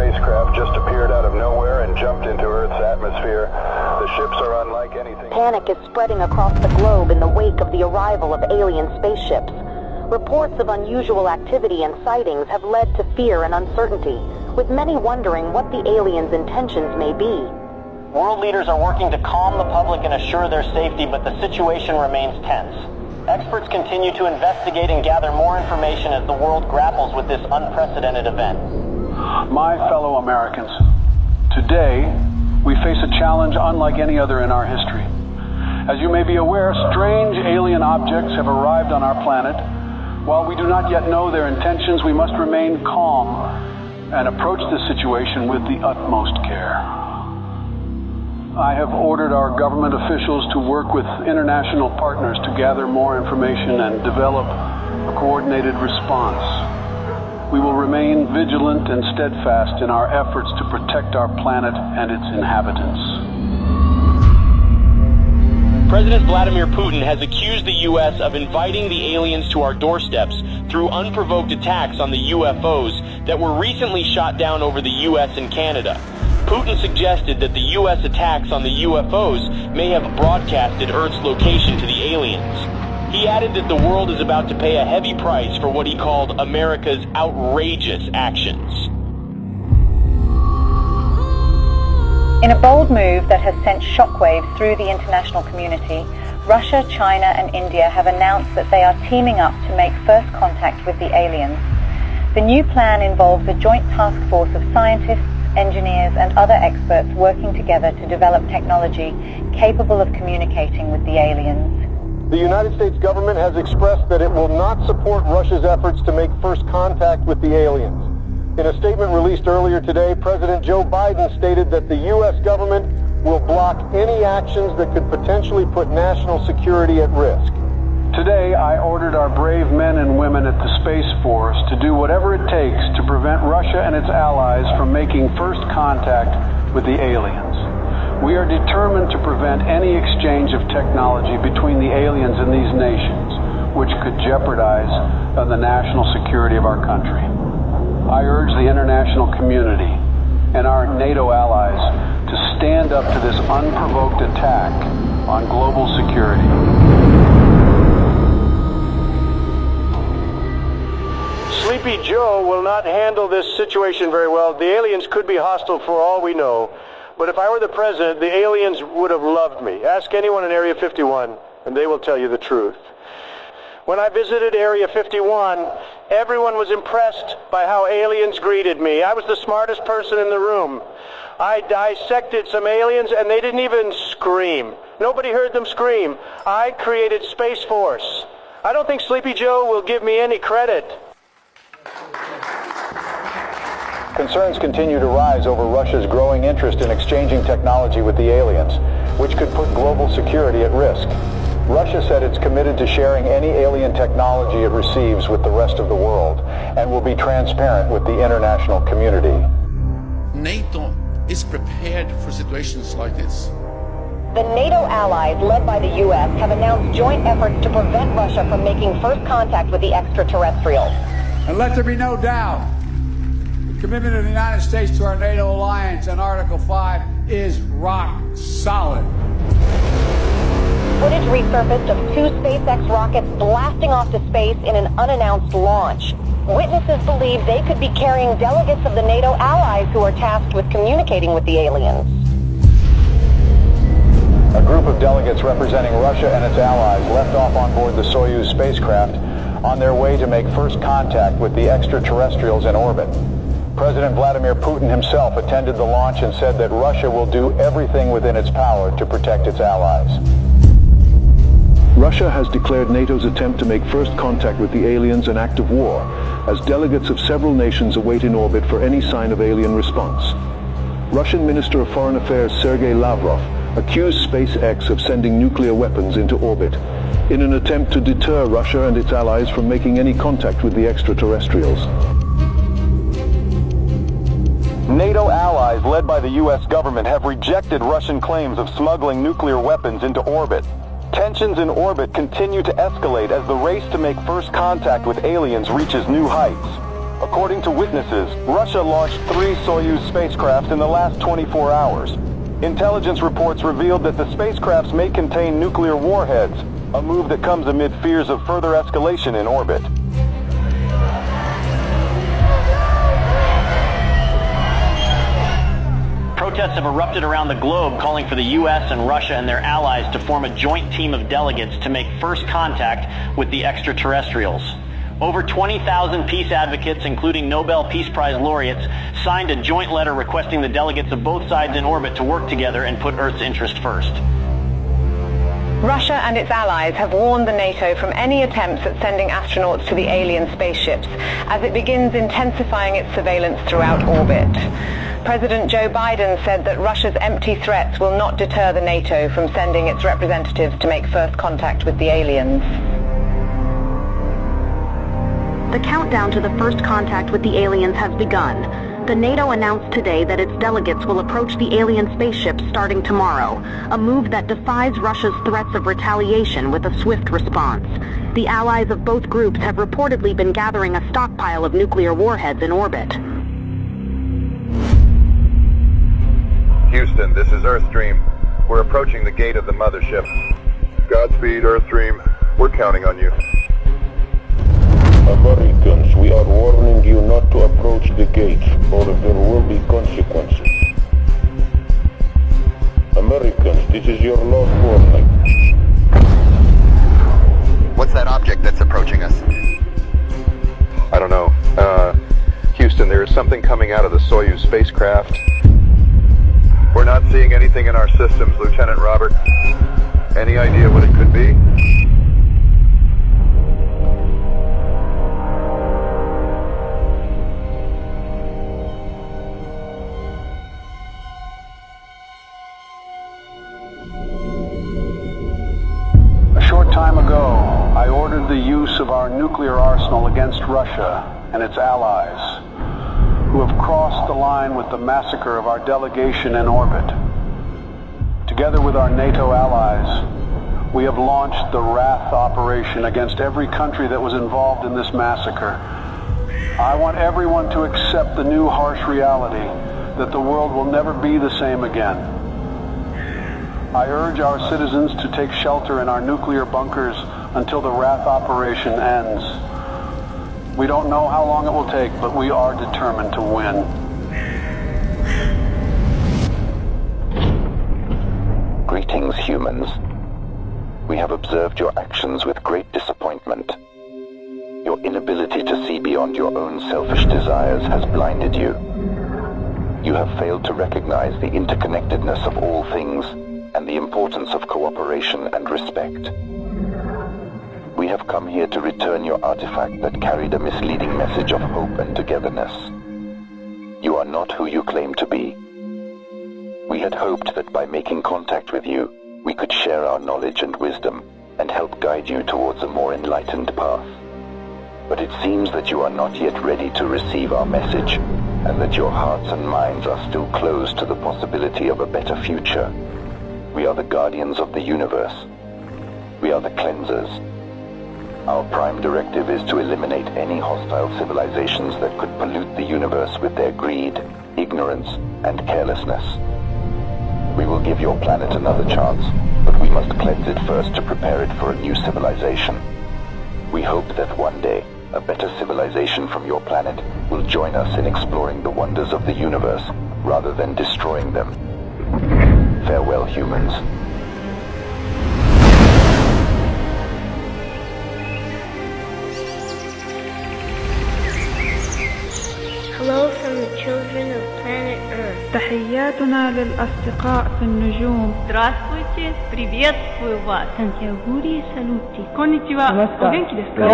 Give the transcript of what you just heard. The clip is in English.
spacecraft just appeared out of nowhere and jumped into Earth's atmosphere. The ships are unlike anything... Panic is spreading across the globe in the wake of the arrival of alien spaceships. Reports of unusual activity and sightings have led to fear and uncertainty, with many wondering what the aliens' intentions may be. World leaders are working to calm the public and assure their safety, but the situation remains tense. Experts continue to investigate and gather more information as the world grapples with this unprecedented event. My fellow Americans, today we face a challenge unlike any other in our history. As you may be aware, strange alien objects have arrived on our planet. While we do not yet know their intentions, we must remain calm and approach the situation with the utmost care. I have ordered our government officials to work with international partners to gather more information and develop a coordinated response. We will remain vigilant and steadfast in our efforts to protect our planet and its inhabitants. President Vladimir Putin has accused the U.S. of inviting the aliens to our doorsteps through unprovoked attacks on the UFOs that were recently shot down over the U.S. and Canada. Putin suggested that the U.S. attacks on the UFOs may have broadcasted Earth's location to the aliens. He added that the world is about to pay a heavy price for what he called America's outrageous actions. In a bold move that has sent shockwaves through the international community, Russia, China and India have announced that they are teaming up to make first contact with the aliens. The new plan involves a joint task force of scientists, engineers and other experts working together to develop technology capable of communicating with the aliens. The United States government has expressed that it will not support Russia's efforts to make first contact with the aliens. In a statement released earlier today, President Joe Biden stated that the U.S. government will block any actions that could potentially put national security at risk. Today, I ordered our brave men and women at the Space Force to do whatever it takes to prevent Russia and its allies from making first contact with the aliens. We are determined to prevent any exchange of technology between the aliens and these nations, which could jeopardize the national security of our country. I urge the international community and our NATO allies to stand up to this unprovoked attack on global security. Sleepy Joe will not handle this situation very well. The aliens could be hostile for all we know. But if I were the president, the aliens would have loved me. Ask anyone in Area 51, and they will tell you the truth. When I visited Area 51, everyone was impressed by how aliens greeted me. I was the smartest person in the room. I dissected some aliens, and they didn't even scream. Nobody heard them scream. I created Space Force. I don't think Sleepy Joe will give me any credit. Concerns continue to rise over Russia's growing interest in exchanging technology with the aliens, which could put global security at risk. Russia said it's committed to sharing any alien technology it receives with the rest of the world and will be transparent with the international community. NATO is prepared for situations like this. The NATO allies, led by the U.S., have announced joint efforts to prevent Russia from making first contact with the extraterrestrials. And let there be no doubt, the commitment of the United States to our NATO alliance on Article 5 is rock solid. Footage resurfaced of two SpaceX rockets blasting off to space in an unannounced launch. Witnesses believe they could be carrying delegates of the NATO allies who are tasked with communicating with the aliens. A group of delegates representing Russia and its allies left off on board the Soyuz spacecraft on their way to make first contact with the extraterrestrials in orbit. President Vladimir Putin himself attended the launch and said that Russia will do everything within its power to protect its allies. Russia has declared NATO's attempt to make first contact with the aliens an act of war, as delegates of several nations await in orbit for any sign of alien response. Russian Minister of Foreign Affairs Sergei Lavrov accused SpaceX of sending nuclear weapons into orbit in an attempt to deter Russia and its allies from making any contact with the extraterrestrials. NATO allies, led by the U.S. government, have rejected Russian claims of smuggling nuclear weapons into orbit. Tensions in orbit continue to escalate as the race to make first contact with aliens reaches new heights. According to witnesses, Russia launched 3 Soyuz spacecraft in the last 24 hours. Intelligence reports revealed that the spacecrafts may contain nuclear warheads, a move that comes amid fears of further escalation in orbit. Protests have erupted around the globe calling for the U.S. and Russia and their allies to form a joint team of delegates to make first contact with the extraterrestrials. Over 20,000 peace advocates, including Nobel Peace Prize laureates, signed a joint letter requesting the delegates of both sides in orbit to work together and put Earth's interest first. Russia and its allies have warned the NATO from any attempts at sending astronauts to the alien spaceships as it begins intensifying its surveillance throughout orbit. President Joe Biden said that Russia's empty threats will not deter the NATO from sending its representatives to make first contact with the aliens. The countdown to the first contact with the aliens has begun. The NATO announced today that its delegates will approach the alien spaceships starting tomorrow, a move that defies Russia's threats of retaliation with a swift response. The allies of both groups have reportedly been gathering a stockpile of nuclear warheads in orbit. Houston, this is Earthstream. We're approaching the gate of the mothership. Godspeed, Earthstream. We're counting on you. Americans, we are warning you not to approach the gate, or there will be consequences. Americans, this is your last warning. What's that object that's approaching us? I don't know. Houston, there is something coming out of the Soyuz spacecraft. We're not seeing anything in our systems, Lieutenant Robert. Any idea what it could be? A short time ago, I ordered the use of our nuclear arsenal against Russia and its allies, who have crossed the line with the massacre of our delegation in orbit. Together with our NATO allies, we have launched the Wrath operation against every country that was involved in this massacre. I want everyone to accept the new harsh reality that the world will never be the same again. I urge our citizens to take shelter in our nuclear bunkers until the Wrath operation ends. We don't know how long it will take, but we are determined to win. Greetings, humans. We have observed your actions with great disappointment. Your inability to see beyond your own selfish desires has blinded you. You have failed to recognize the interconnectedness of all things and the importance of cooperation and respect. We have come here to return your artifact that carried a misleading message of hope and togetherness. You are not who you claim to be. We had hoped that by making contact with you, we could share our knowledge and wisdom and help guide you towards a more enlightened path. But it seems that you are not yet ready to receive our message, and that your hearts and minds are still closed to the possibility of a better future. We are the guardians of the universe. We are the cleansers. Our prime directive is to eliminate any hostile civilizations that could pollute the universe with their greed, ignorance, and carelessness. We will give your planet another chance, but we must cleanse it first to prepare it for a new civilization. We hope that one day, a better civilization from your planet will join us in exploring the wonders of the universe, rather than destroying them. Farewell, humans. Hello from the children of planet Earth. تحياتنا للأصدقاء في النجوم. Здравствуйте, приветствую вас. Сантьягури салюти. Конничева. Оgenki desu ka?